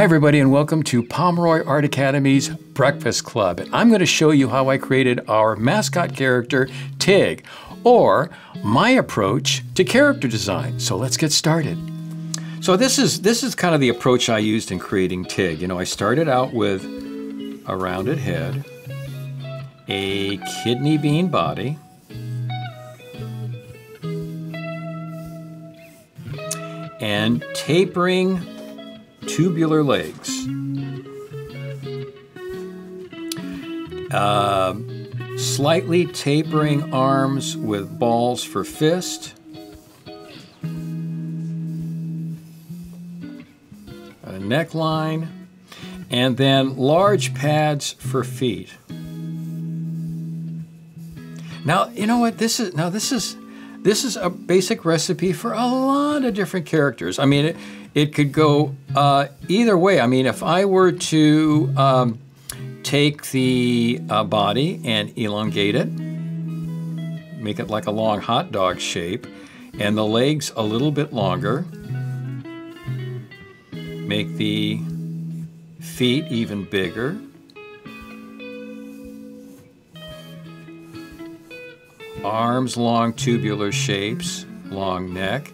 everybody, and welcome to Pomeroy Art Academy's Breakfast Club. And I'm going to show you how I created our mascot character, Tig, or my approach to character design. So let's get started. So this is kind of the approach I used in creating Tig. You know, I started out with a rounded head, a kidney bean body, and tapering tubular legs. Slightly tapering arms with balls for fist. A neckline. And then large pads for feet. Now, you know what? This is a basic recipe for a lot of different characters. I mean, it could go either way. I mean, if I were to take the body and elongate it, make it like a long hot dog shape, and the legs a little bit longer, make the feet even bigger, arms long tubular shapes, long neck.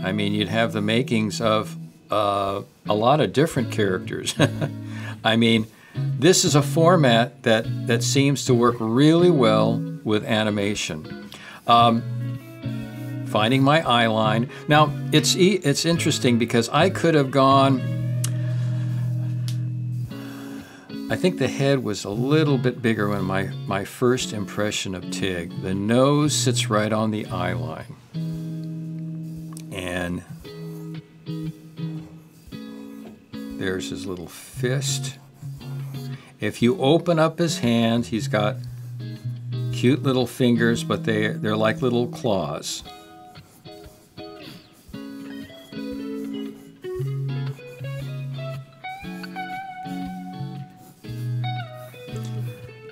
I mean, you'd have the makings of a lot of different characters. I mean, this is a format that seems to work really well with animation. Finding my eye line. Now, it's interesting because I could have gone, I think the head was a little bit bigger when my first impression of Tig. The nose sits right on the eye line. And there's his little fist. If you open up his hand, he's got cute little fingers, but they're like little claws.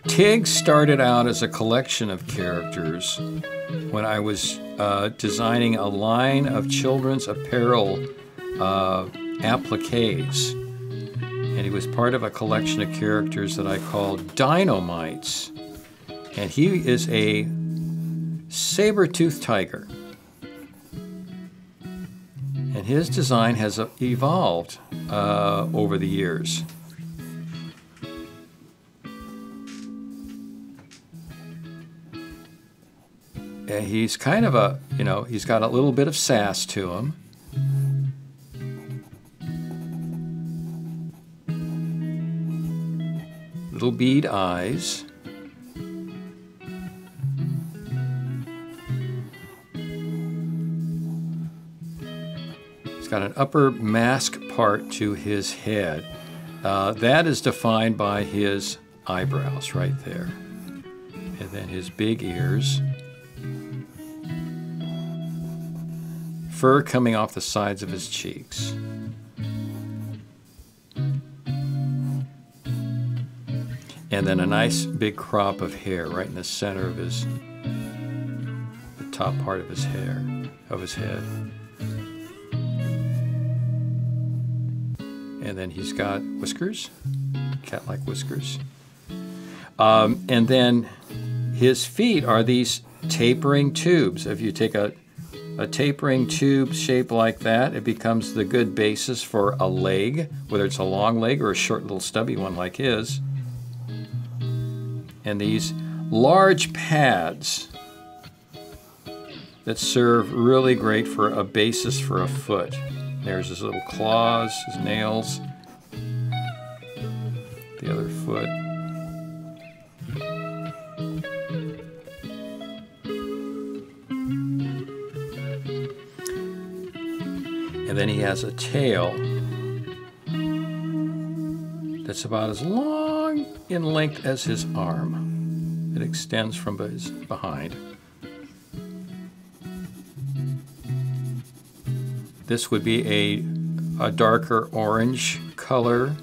Tig started out as a collection of characters when I was designing a line of children's apparel appliques. And he was part of a collection of characters that I called Dino-Mites. And he is a saber-toothed tiger. And his design has evolved over the years. He's kind of a, you know, he's got a little bit of sass to him. Little bead eyes. He's got an upper mask part to his head. That is defined by his eyebrows right there. And then his big ears. Fur coming off the sides of his cheeks. And then a nice big crop of hair right in the center of the top part of his hair, of his head. And then he's got whiskers, cat-like whiskers. And then his feet are these tapering tubes. If you take a tapering tube shape like that, it becomes the good basis for a leg, whether it's a long leg or a short little stubby one like his. And these large pads that serve really great for a basis for a foot. There's his little claws, his nails, the other foot. And then he has a tail that's about as long in length as his arm. It extends from his behind. This would be a darker orange color,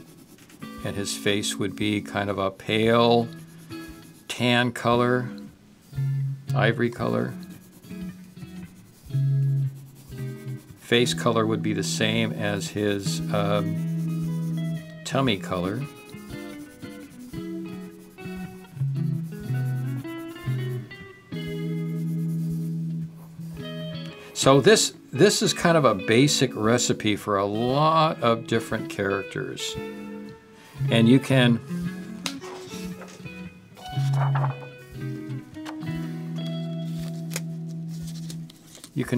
and his face would be kind of a pale tan color, ivory color. face color would be the same as his tummy color. So this is kind of a basic recipe for a lot of different characters. And you can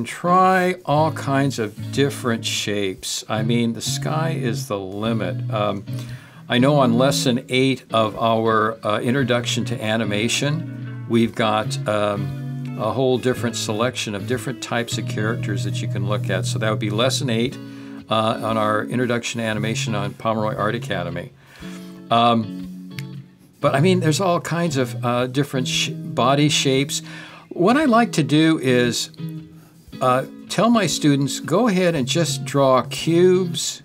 try all kinds of different shapes. I mean, the sky is the limit. I know on lesson 8 of our introduction to animation, we've got a whole different selection of different types of characters that you can look at. So that would be lesson 8 on our introduction to animation on Pomeroy Art Academy. But I mean, there's all kinds of different body shapes. What I like to do is tell my students, go ahead and just draw cubes,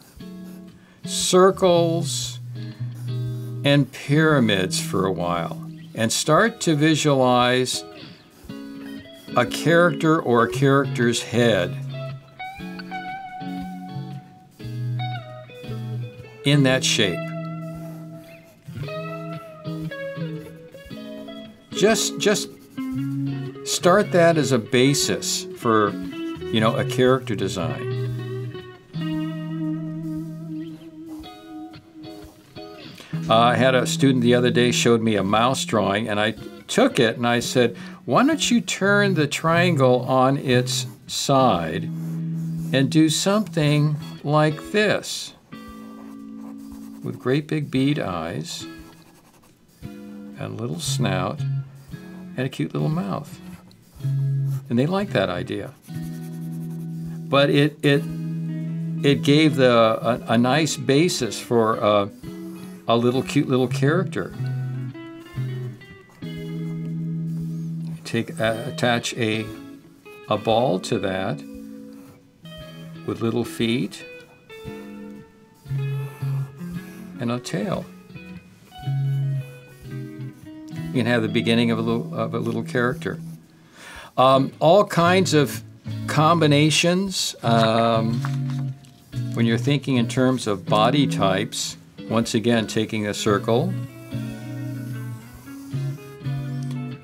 circles, and pyramids for a while, and start to visualize a character or a character's head in that shape. Just start that as a basis for, you know, a character design. I had a student the other day showed me a mouse drawing, and I took it and I said, why don't you turn the triangle on its side and do something like this with great big bead eyes and a little snout and a cute little mouth. And they liked that idea. But it gave a nice basis for a little cute little character. Attach a ball to that with little feet and a tail. You can have the beginning of a little character. All kinds of combinations. When you're thinking in terms of body types, once again, taking a circle,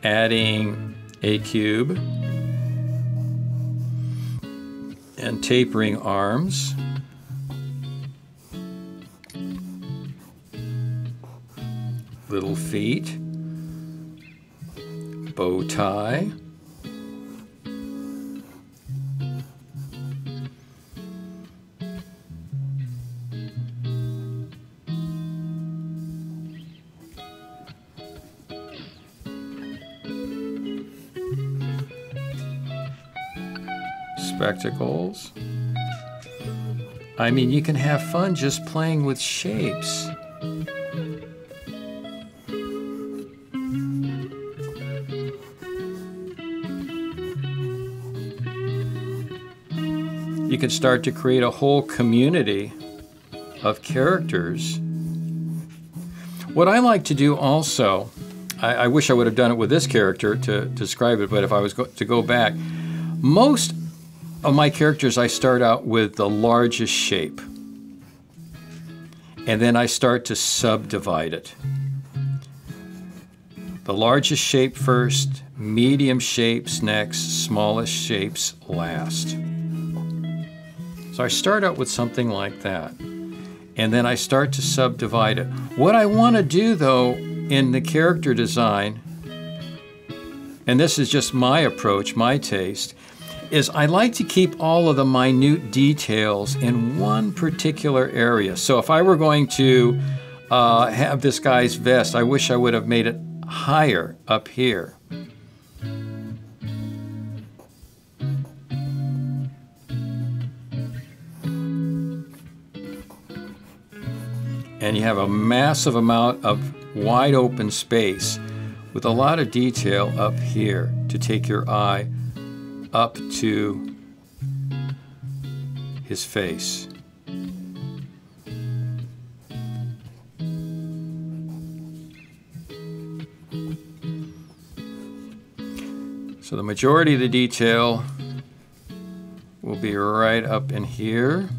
adding a cube, and tapering arms, little feet, bow tie, spectacles. I mean, you can have fun just playing with shapes. You can start to create a whole community of characters. What I like to do also, I wish I would have done it with this character to describe it, but if I was to go back, most of my characters I start out with the largest shape, and then I start to subdivide it. The largest shape first, medium shapes next, smallest shapes last. So I start out with something like that, and then I start to subdivide it. What I want to do, though, in the character design, and this is just my approach, my taste, is I like to keep all of the minute details in one particular area. So if I were going to have this guy's vest, I wish I would have made it higher up here. And you have a massive amount of wide open space with a lot of detail up here to take your eye up to his face. So the majority of the detail will will be right up in here.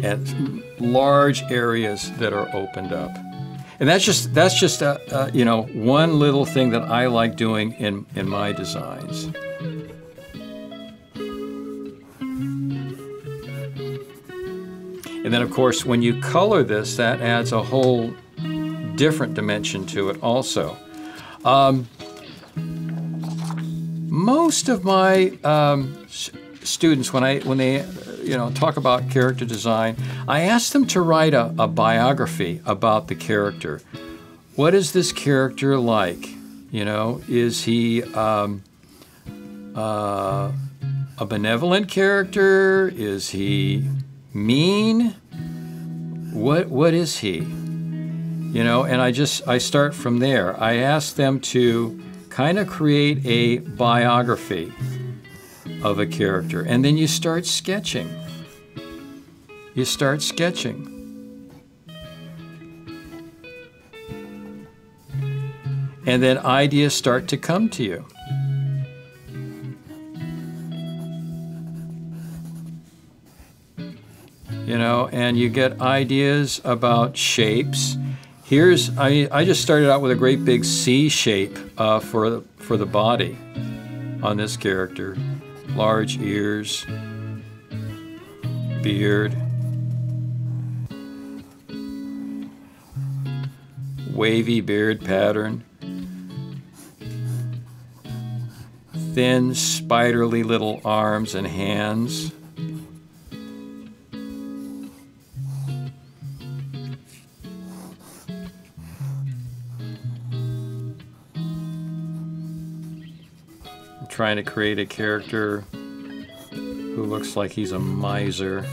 And large areas that are opened up. And that's just you know, one little thing that I like doing in my designs. And then of course when you color this, that adds a whole different dimension to it also. Most of my students, when they you know, talk about character design, I ask them to write a biography about the character. What is this character like? You know, is he a benevolent character? Is he mean? What is he? You know, and I start from there. I ask them to kind of create a biography of a character, and then you start sketching. You start sketching. And then ideas start to come to you. You know, and you get ideas about shapes. Here's, I just started out with a great big C shape for the body on this character. Large ears, beard, wavy beard pattern, thin, spiderly little arms and hands. Trying to create a character who looks like he's a miser.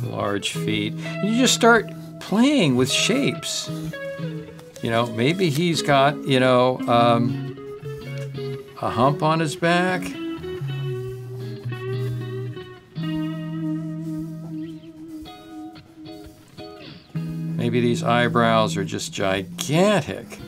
Large feet. And you just start playing with shapes. You know, maybe he's got, you know, a hump on his back. Maybe these eyebrows are just gigantic.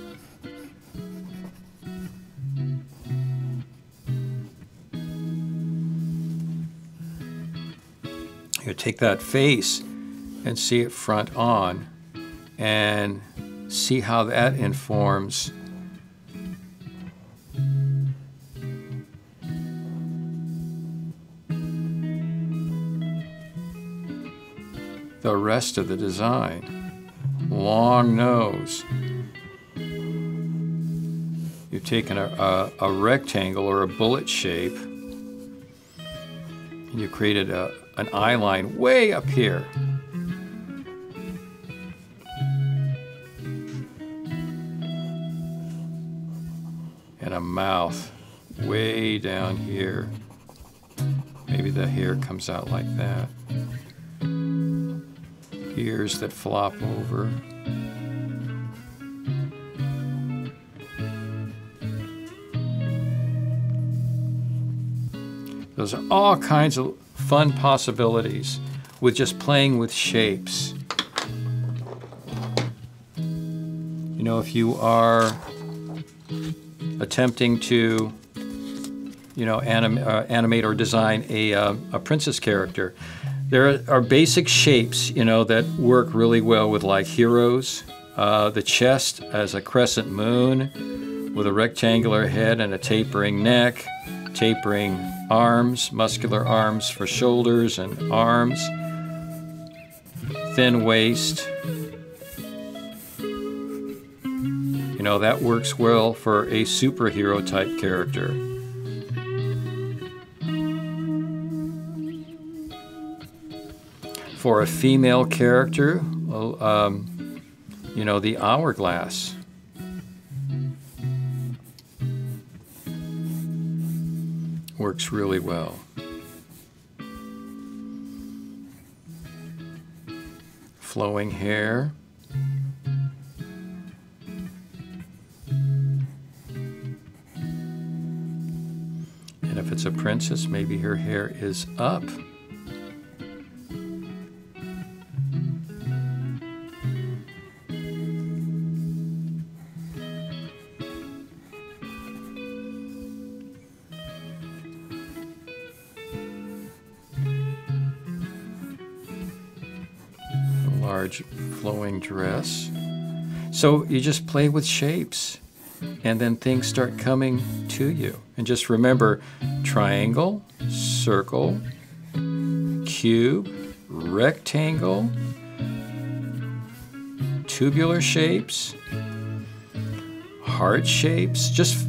You take that face and see it front on and see how that informs the rest of the design. Long nose. You've taken a rectangle or a bullet shape and you created an eye line way up here. And a mouth way down here. Maybe the hair comes out like that. Ears that flop over. Those are all kinds of fun possibilities with just playing with shapes. You know, if you are attempting to, you know, animate or design a princess character, there are basic shapes, you know, that work really well with like heroes. The chest as a crescent moon with a rectangular head and a tapering neck, tapering arms, muscular arms for shoulders and arms, thin waist. You know, that works well for a superhero type character. For a female character, you know, the hourglass. Works really well. Flowing hair. And if it's a princess, maybe her hair is up. large flowing dress. So you just play with shapes, and then things start coming to you. And just remember, triangle, circle, cube, rectangle, tubular shapes, heart shapes. Just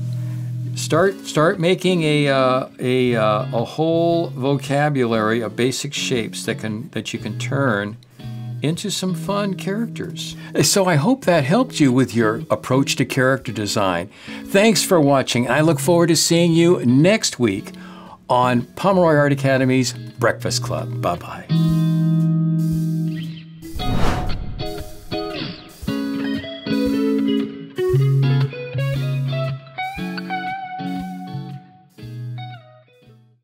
start making a whole vocabulary of basic shapes that you can turn into some fun characters. So I hope that helped you with your approach to character design. Thanks for watching. I look forward to seeing you next week on Pomeroy Art Academy's Breakfast Club. Bye-bye.